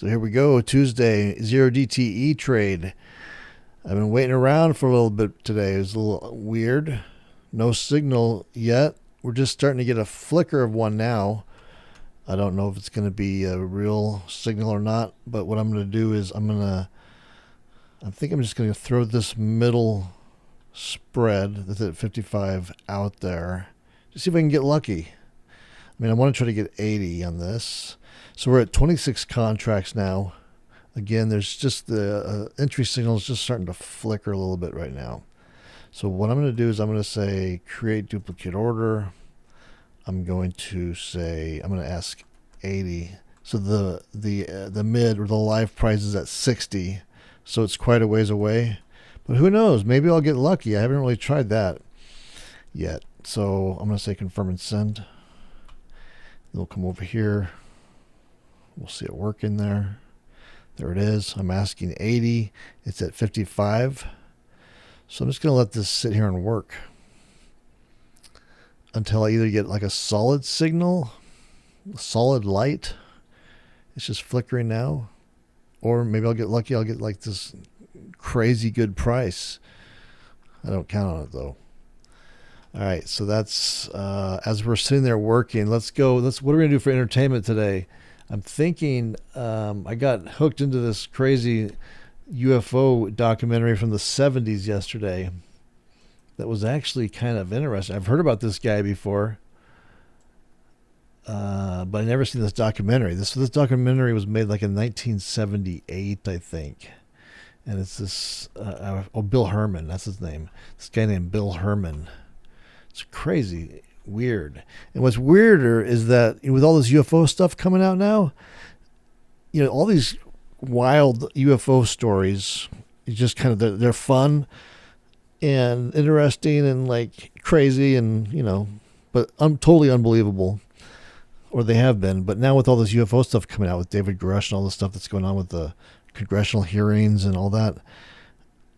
So here we go, Tuesday, 0DTE trade. I've been waiting around for a little bit today. It was a little weird. No signal yet. We're just starting to get a flicker of one now. I don't know if it's going to be a real signal or not, but what I'm going to do is I think I'm just going to throw this middle spread that's at 55 out there to see if I can get lucky. I mean, I want to try to get 80 on this. So we're at 26 contracts now. Again, there's just the entry signal is just starting to flicker a little bit right now. So what I'm going to do is I'm going to say create duplicate order. I'm going to ask 80. So the mid or the live price is at 60. So it's quite a ways away. But who knows? Maybe I'll get lucky. I haven't really tried that yet. So I'm going to say confirm and send. We'll come over here. We'll see it work in there. There it is. I'm asking 80. It's at 55. So I'm just going to let this sit here and work until I either get like a solid signal, a solid light. It's just flickering now. Or maybe I'll get lucky. I'll get like this crazy good price. I don't count on it though. All right, so that's as we're sitting there working. Let's go. What are we gonna do for entertainment today? I'm thinking I got hooked into this crazy UFO documentary from the 70s yesterday. That was actually kind of interesting. I've heard about this guy before, but I never seen this documentary. This documentary was made like in 1978, I think. And it's this Bill Herman. That's his name. This guy named Bill Herman. It's crazy, weird. And what's weirder is that with all this UFO stuff coming out now, all these wild UFO stories, it's just kind of they're fun and interesting and like crazy and but totally unbelievable, or they have been. But now with all this UFO stuff coming out with David Grush and all the stuff that's going on with the congressional hearings and all that,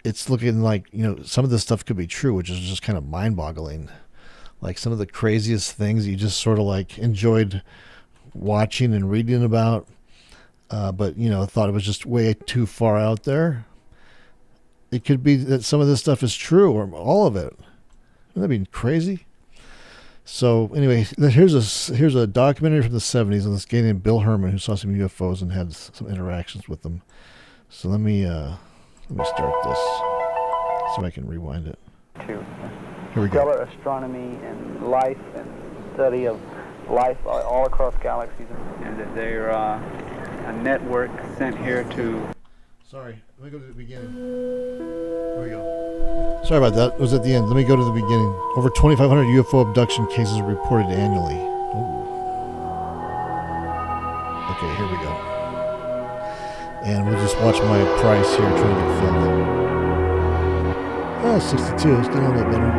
it's looking like some of this stuff could be true, which is just kind of mind-boggling. Like some of the craziest things you just sort of like enjoyed watching and reading about, but thought it was just way too far out there. It could be that some of this stuff is true, or all of it. Wouldn't that be crazy? So anyway, here's a documentary from the 70s on this guy named Bill Herman who saw some UFOs and had some interactions with them. So let me start this so I can rewind it. Here we go. Stellar astronomy and life and study of life all across galaxies. And that they're a network sent here to... Sorry, let me go to the beginning. Here we go. Sorry about that. It was at the end. Let me go to the beginning. Over 2,500 UFO abduction cases are reported annually. Ooh. Okay, here we go. And we'll just watch my price here trying to get filled. Oh, 62. It's getting a little bit better.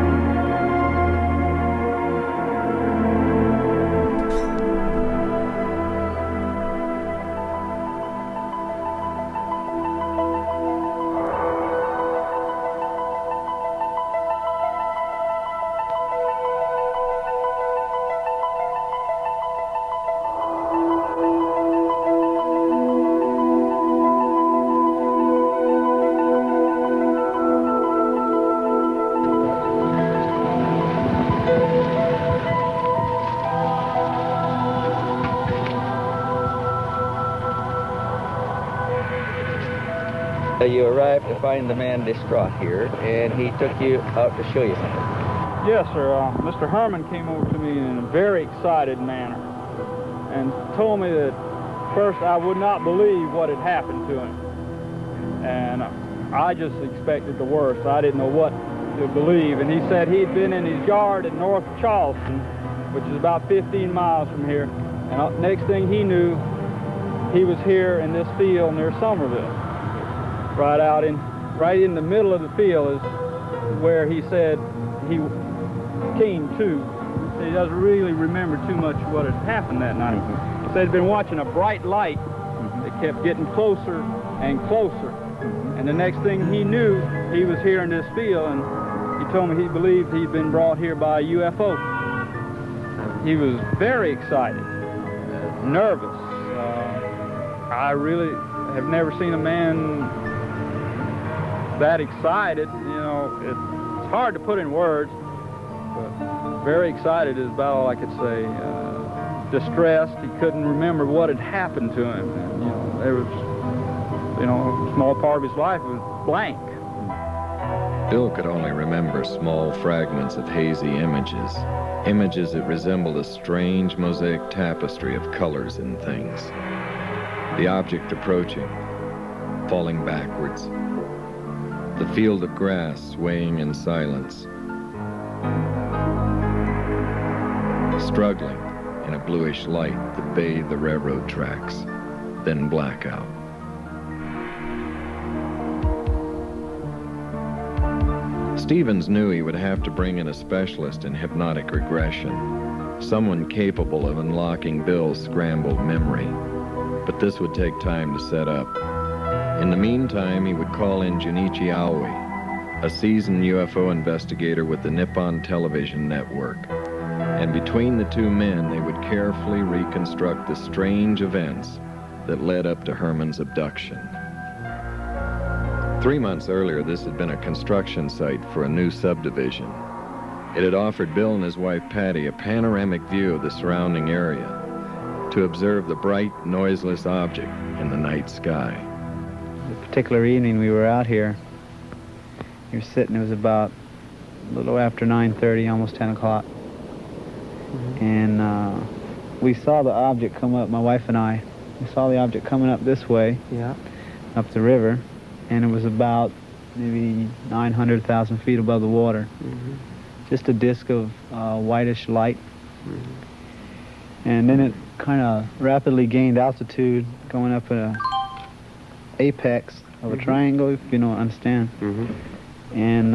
You arrived to find the man distraught here, and he took you out to show you something. Yes, sir. Mr. Herman came over to me in a very excited manner and told me that first I would not believe what had happened to him. And I just expected the worst. I didn't know what to believe. And he said he'd been in his yard in North Charleston, which is about 15 miles from here. And next thing he knew, he was here in this field near Somerville. Right in the middle of the field is where he said he came to. He doesn't really remember too much what had happened that night. He said he'd been watching a bright light that kept getting closer and closer. And the next thing he knew, he was here in this field, and he told me he believed he'd been brought here by a UFO. He was very excited, nervous. I really have never seen a man that excited. You know, it's hard to put in words, but very excited is about all I could say. Distressed, he couldn't remember what had happened to him. And, you know, there was, you know, a small part of his life was blank. Bill could only remember small fragments of hazy images, images that resembled a strange mosaic tapestry of colors and things. The object approaching, falling backwards. The field of grass swaying in silence. Struggling in a bluish light that bathed the railroad tracks, then blackout. Stevens knew he would have to bring in a specialist in hypnotic regression, someone capable of unlocking Bill's scrambled memory. But this would take time to set up. In the meantime, he would call in Junichi Aoi, a seasoned UFO investigator with the Nippon Television Network. And between the two men, they would carefully reconstruct the strange events that led up to Herman's abduction. 3 months earlier, this had been a construction site for a new subdivision. It had offered Bill and his wife Patty a panoramic view of the surrounding area to observe the bright, noiseless object in the night sky. The particular evening we were out here, we were sitting, it was about a little after 9:30, almost 10 o'clock. And we saw the object come up, my wife and I. We saw the object coming up this way, up the river, and it was about maybe 900,000 feet above the water. Just a disc of whitish light. And then it kind of rapidly gained altitude, going up an apex of a triangle, if you don't understand. And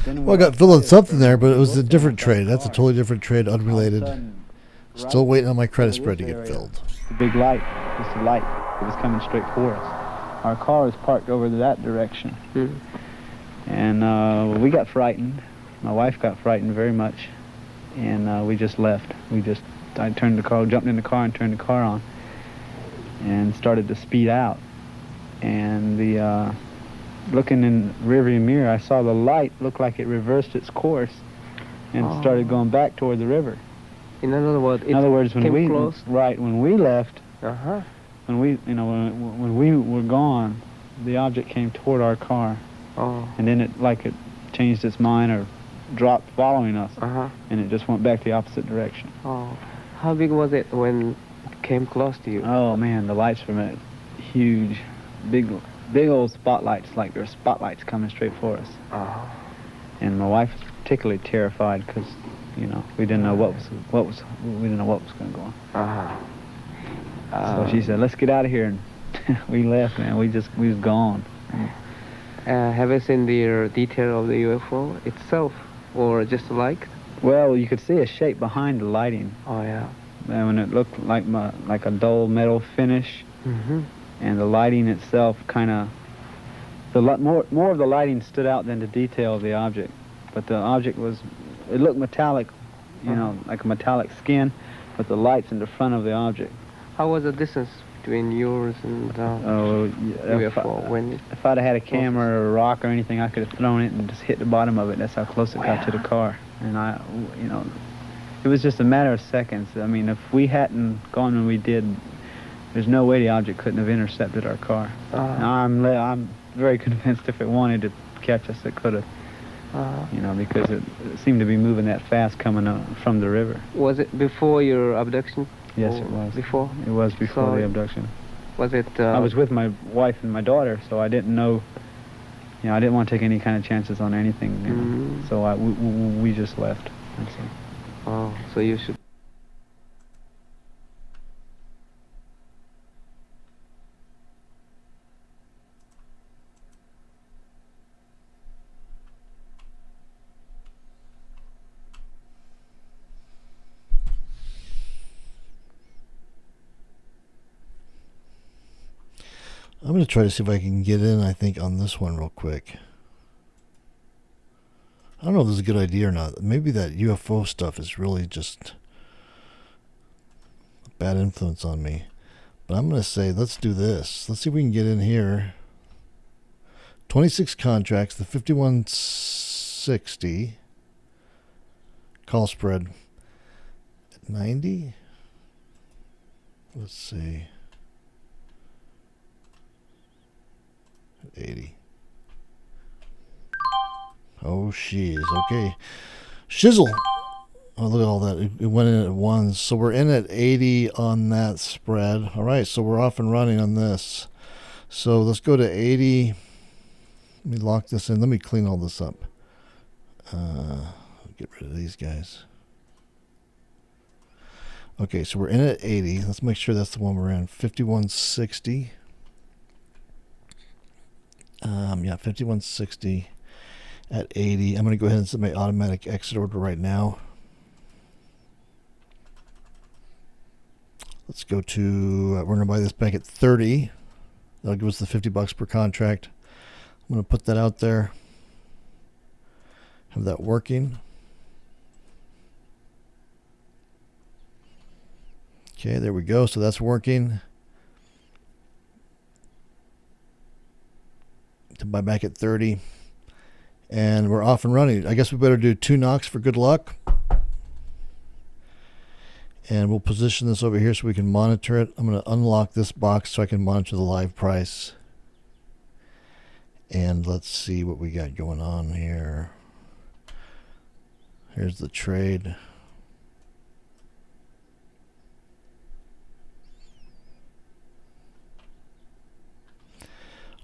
then Well, I got filled with something there, but it was a different trade. That's a totally different trade, unrelated. Still waiting on my credit spread to get filled. The big light, just a light. It was coming straight for us. Our car was parked over to that direction. And we got frightened. My wife got frightened very much. And we just left. I turned the car, jumped in the car and turned the car on. And started to speed out. And looking in the rearview mirror, I saw the light look like it reversed its course and started going back toward the river. In other words, when we close. when we left, when we were gone, the object came toward our car, and then it changed its mind or dropped following us, and it just went back the opposite direction. How big was it when it came close to you? Oh man, the lights from it, huge, big old spotlights, like there were spotlights coming straight for us. And my wife was particularly terrified because, we didn't know what was going to go on. So she said, "Let's get out of here," and we left. Man, we was gone. Have you seen the detail of the UFO itself, or just the light? Well, you could see a shape behind the lighting. And when it looked like a dull metal finish. And the lighting itself kind of, more of the lighting stood out than the detail of the object. But the object it looked metallic, like a metallic skin, but the light's in the front of the object. How was the distance between yours and UFO? If I'd have had a camera or a rock or anything, I could have thrown it and just hit the bottom of it. That's how close it got to the car. And it was just a matter of seconds. I mean, if we hadn't gone when we did, there's no way the object couldn't have intercepted our car. I'm very convinced if it wanted to catch us, it could have. Because it seemed to be moving that fast coming up from the river. Was it before your abduction? Yes, it was. Before? It was before the abduction. Was it? I was with my wife and my daughter, so I didn't know. I didn't want to take any kind of chances on anything. So we just left. That's it. So you should. I'm going to try to see if I can get in, I think, on this one real quick. I don't know if this is a good idea or not. Maybe that UFO stuff is really just a bad influence on me. But I'm going to say, let's do this. Let's see if we can get in here. 26 contracts, the 5160 call spread at 90. Let's see. At 80. Oh, she's okay. Shizzle. Oh, look at all that. It went in at 1. So we're in at 80 on that spread. All right, so we're off and running on this. So let's go to 80. Let me lock this in. Let me clean all this up. Get rid of these guys. Okay, so we're in at 80. Let's make sure that's the one we're in. 5160. Yeah, 5160 at 80. I'm going to go ahead and set my automatic exit order right now. Let's go to, we're going to buy this bank at 30. That'll give us the $50 per contract. I'm going to put that out there. Have that working. Okay, there we go. So that's working. To buy back at 30. And we're off and running. I guess we better do 2 knocks for good luck. And we'll position this over here so we can monitor it. I'm going to unlock this box so I can monitor the live price. And let's see what we got going on here. Here's the trade.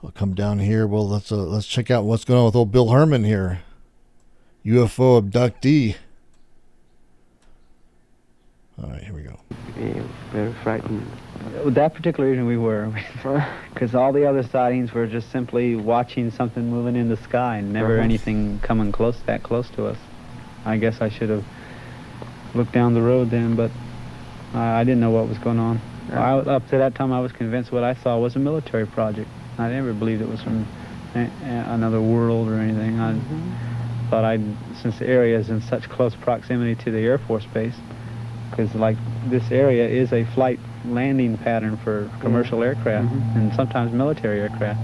I'll come down here. Well, let's check out what's going on with old Bill Herman here. UFO abductee. All right, here we go. Yeah, very frightened. With that particular reason we were, because all the other sightings were just simply watching something moving in the sky, never anything coming that close to us. I guess I should have looked down the road then, but I didn't know what was going on. Up to that time, I was convinced what I saw was a military project. I never believed it was from another world or anything. I thought since the area is in such close proximity to the Air Force Base, because like this area is a flight landing pattern for commercial aircraft and sometimes military aircraft.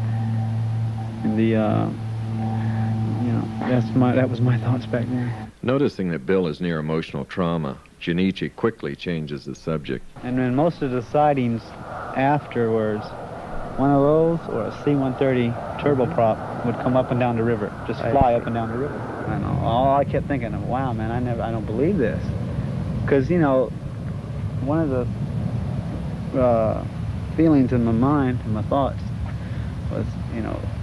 And that was my thoughts back then. Noticing that Bill is near emotional trauma, Junichi quickly changes the subject. And then most of the sightings afterwards, one of those or a C-130 turboprop would come up and down the river, just fly up and down the river. And all I kept thinking, wow, man, I don't believe this. Because, one of the feelings in my mind and my thoughts was,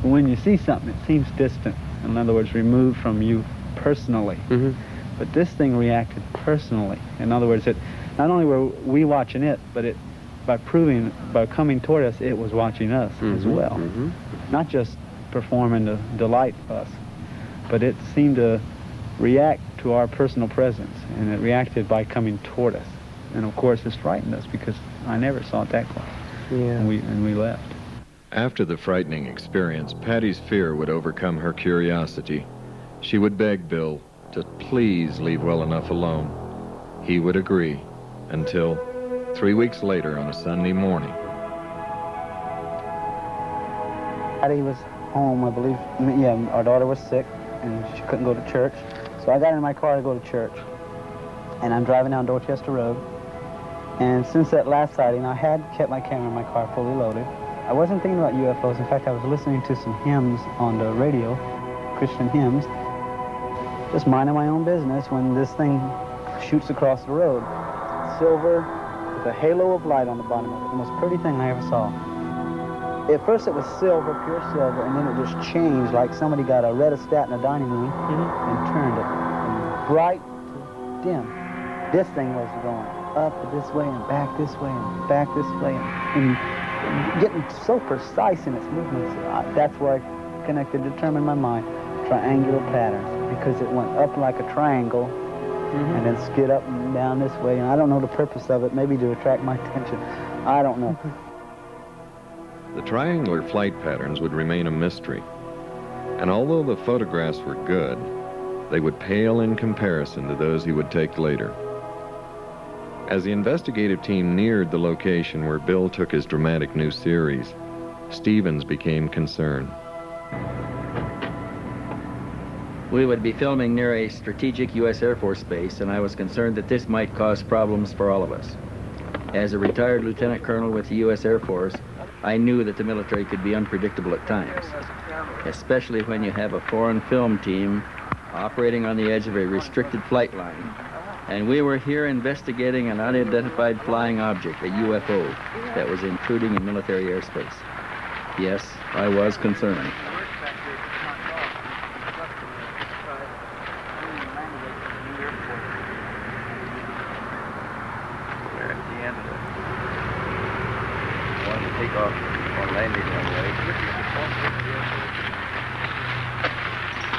when you see something, it seems distant. In other words, removed from you personally. But this thing reacted personally. In other words, not only were we watching it, but by coming toward us, it was watching us as well. Not just performing to delight us, but it seemed to react to our personal presence, and it reacted by coming toward us. And of course, this frightened us because I never saw it that close. Yeah. And we left. After the frightening experience, Patty's fear would overcome her curiosity. She would beg Bill to please leave well enough alone. He would agree, until 3 weeks later on a Sunday morning. Patty was home, I believe. Yeah, our daughter was sick, and she couldn't go to church. So I got in my car to go to church. And I'm driving down Dorchester Road. And since that last sighting, I had kept my camera in my car fully loaded. I wasn't thinking about UFOs. In fact, I was listening to some hymns on the radio, Christian hymns, just minding my own business when this thing shoots across the road. Silver with a halo of light on the bottom of it. The most pretty thing I ever saw. At first it was silver, pure silver, and then it just changed like somebody got a rheostat in a dining room and turned it from bright to dim. This thing was going up this way and back this way and back this way and getting so precise in its movements. That's where I determined my mind, triangular patterns, because it went up like a triangle and then skid up and down this way. And I don't know the purpose of it, maybe to attract my attention. I don't know. The triangular flight patterns would remain a mystery. And although the photographs were good, they would pale in comparison to those he would take later. As the investigative team neared the location where Bill took his dramatic new series, Stevens became concerned. We would be filming near a strategic U.S. Air Force base, and I was concerned that this might cause problems for all of us. As a retired lieutenant colonel with the U.S. Air Force, I knew that the military could be unpredictable at times, especially when you have a foreign film team operating on the edge of a restricted flight line. And we were here investigating an unidentified flying object, a UFO, that was intruding in military airspace. Yes, I was concerned. Take off on landing runway.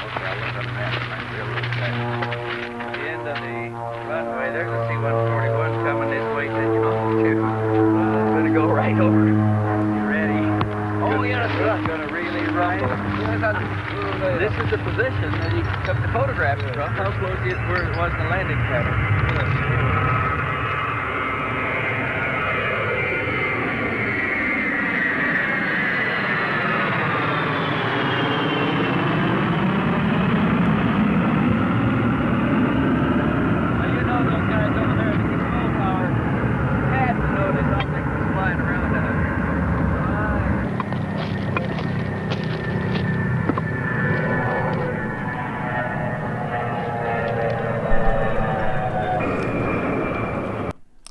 Okay, I'll look on the map. Might be a little tight. The end of the runway, there's a C-141 coming this way, taking off too. I'm gonna go right over. You ready? Oh, yeah, it's gonna really rumble. This is the position that you took the photographs from. How close it where it was in the landing pattern.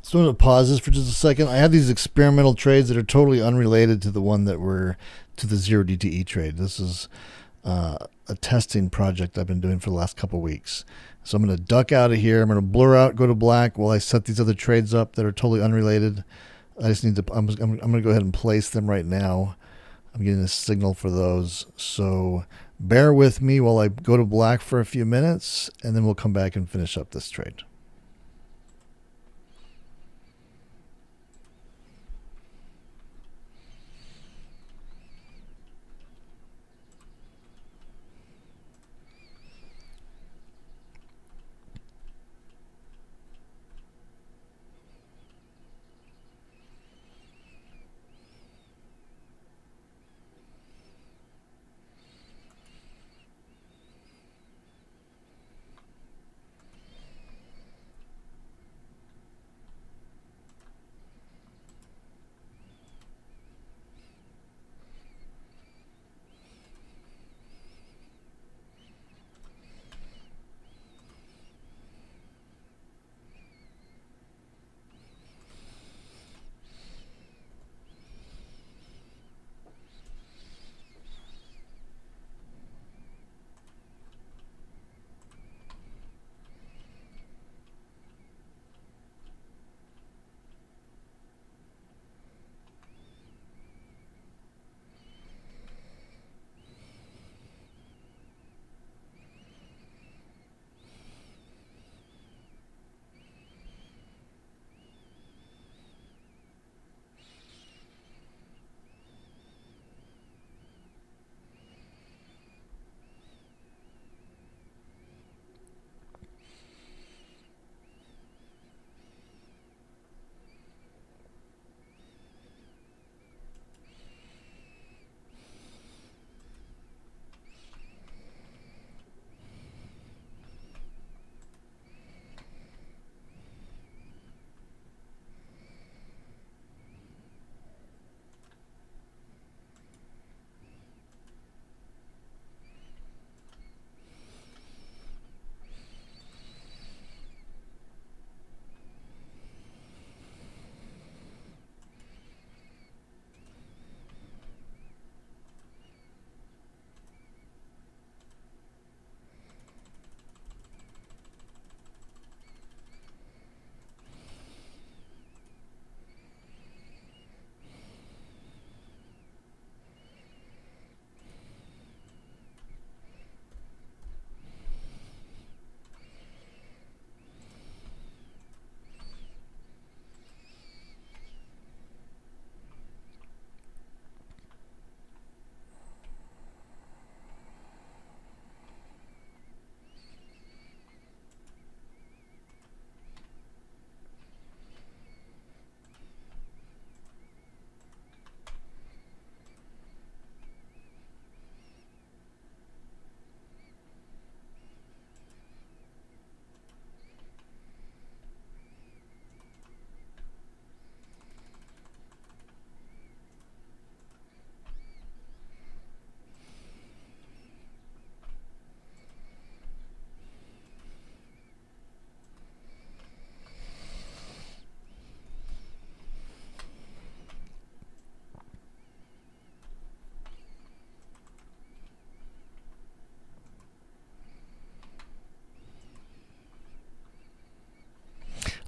So I'm going to pause this for just a second. I have these experimental trades that are totally unrelated to the one that were to the 0DTE trade. This is a testing project I've been doing for the last couple of weeks. So I'm going to duck out of here. I'm going to blur out, go to black while I set these other trades up that are totally unrelated. I just need to, I'm going to go ahead and place them right now. I'm getting a signal for those. So bear with me while I go to black for a few minutes, and then we'll come back and finish up this trade.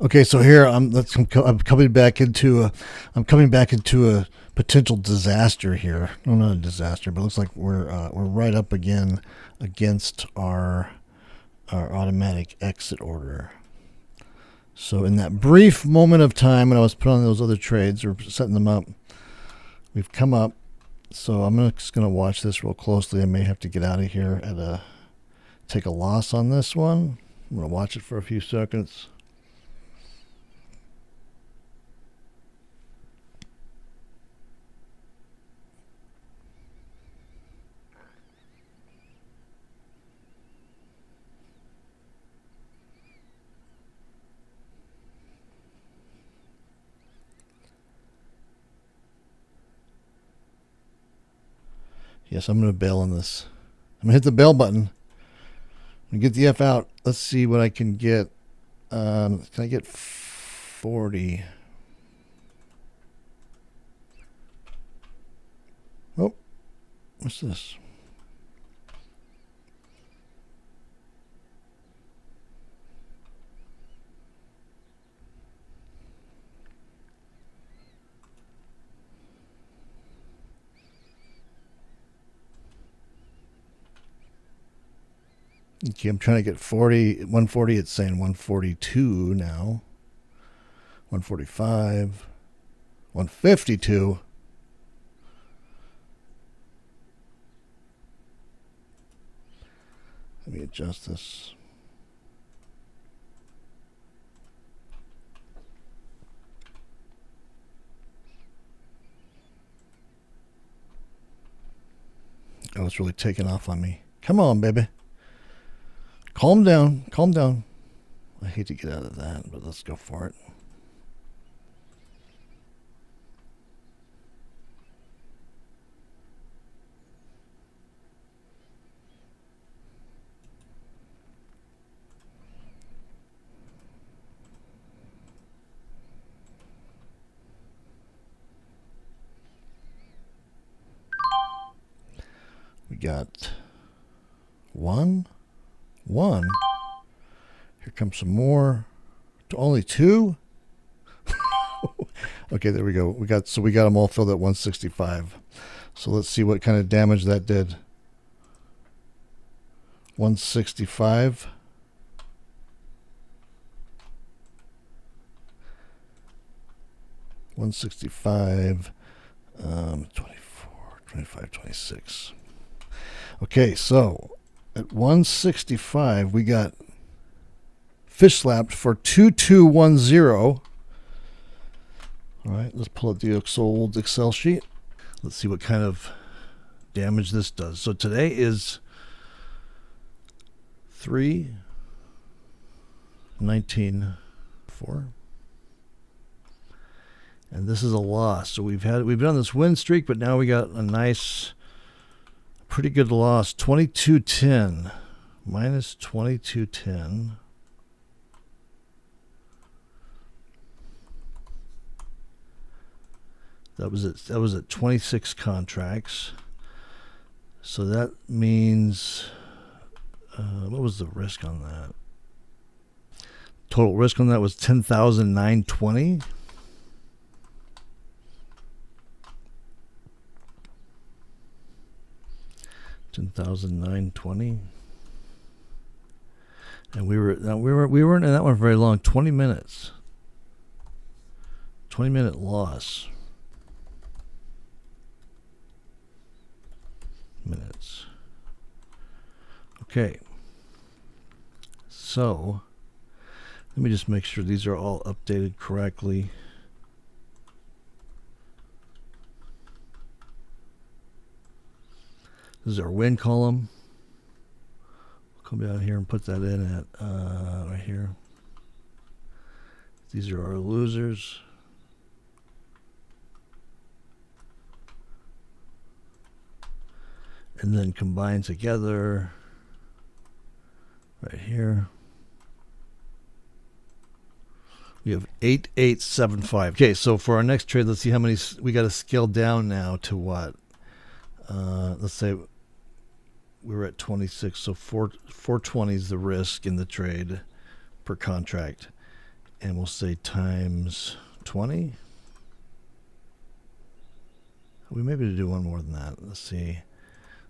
Okay, so here I'm coming back into a potential disaster here. No, not a disaster, but it looks like we're right up again against our automatic exit order. So in that brief moment of time when I was putting on those other trades or setting them up, we've come up. So I'm just going to watch this real closely. I may have to get out of here take a loss on this one. I'm going to watch it for a few seconds. Yes, I'm going to bail on this. I'm going to hit the bail button. I'm going to get the F out. Let's see what I can get. Can I get 40? Oh, what's this? Okay, I'm trying to get 140. It's saying 142 now. 145. 152. Let me adjust this. Oh, it's really taking off on me. Come on, baby. Calm down. Calm down. I hate to get out of that, but let's go for it. We got one. Here comes some more. Only two. Okay, there we go. We got them all filled at 165. So let's see what kind of damage that did. 165. $165. 24, 25, 26. Okay, so at 165, we got fish slapped for 2210. All right, let's pull up the old Excel sheet. Let's see what kind of damage this does. So today is 3/19/4. And this is a loss. So we've been on this win streak, but now we got a nice, pretty good loss. 2210 minus 2210. That was at 26 contracts. So that means what was the risk on that? Total risk on that was 10,920. $10,920, and we weren't in that one very long. 20 minutes. 20-minute loss. Minutes. Okay. So let me just make sure these are all updated correctly. This is our win column. We'll come down here and put that in at right here. These are our losers. And then combine together right here. We have 8875. Okay, so for our next trade, let's see how many we got to scale down now to what? Let's say we were at 26, so 420 is the risk in the trade per contract, And we'll say times 20. We maybe do one more than that. Let's see.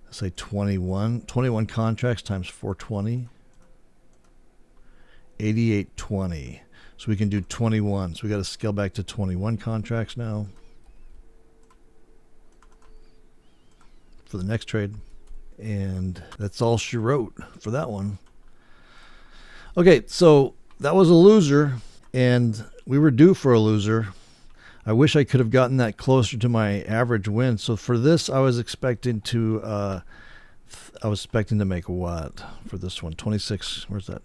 Let's say 21 contracts times 420. 8820. So we can do 21. So we got to scale back to 21 contracts now for the next trade. And that's all she wrote for that one. Okay, so that was a loser, and we were due for a loser. I wish I could have gotten that closer to my average win. So for this, I was expecting to make what for this one? 26. Where's that?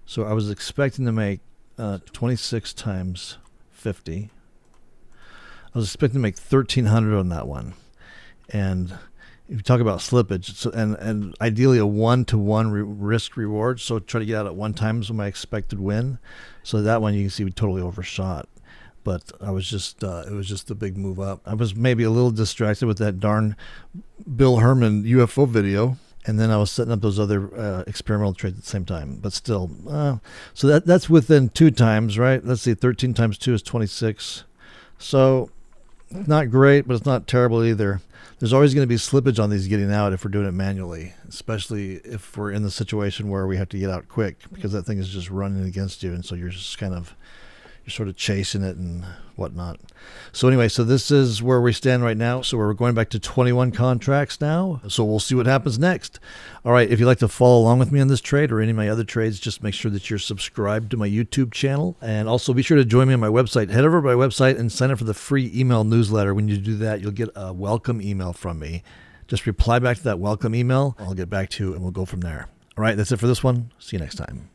So I was expecting to make 26 times 50. I was expecting to make 1,300 on that one. And if you talk about slippage, so, and ideally a 1-to-1 risk reward, so try to get out at 1 times my expected win. So that one you can see we totally overshot. But I was just, it was just a big move up. I was maybe a little distracted with that darn Bill Herman UFO video. And then I was setting up those other experimental trades at the same time. But still, so that's within 2 times, right? Let's see, 13 times 2 is 26. So not great, but it's not terrible either. There's always going to be slippage on these getting out if we're doing it manually, especially if we're in the situation where we have to get out quick because that thing is just running against you. And so you're just kind of, you're sort of chasing it and whatnot. So anyway, so this is where we stand right now. So we're going back to 21 contracts now. So we'll see what happens next. All right. If you'd like to follow along with me on this trade or any of my other trades, just make sure that you're subscribed to my YouTube channel. And also be sure to join me on my website. Head over to my website and sign up for the free email newsletter. When you do that, you'll get a welcome email from me. Just reply back to that welcome email. I'll get back to you and we'll go from there. All right. That's it for this one. See you next time.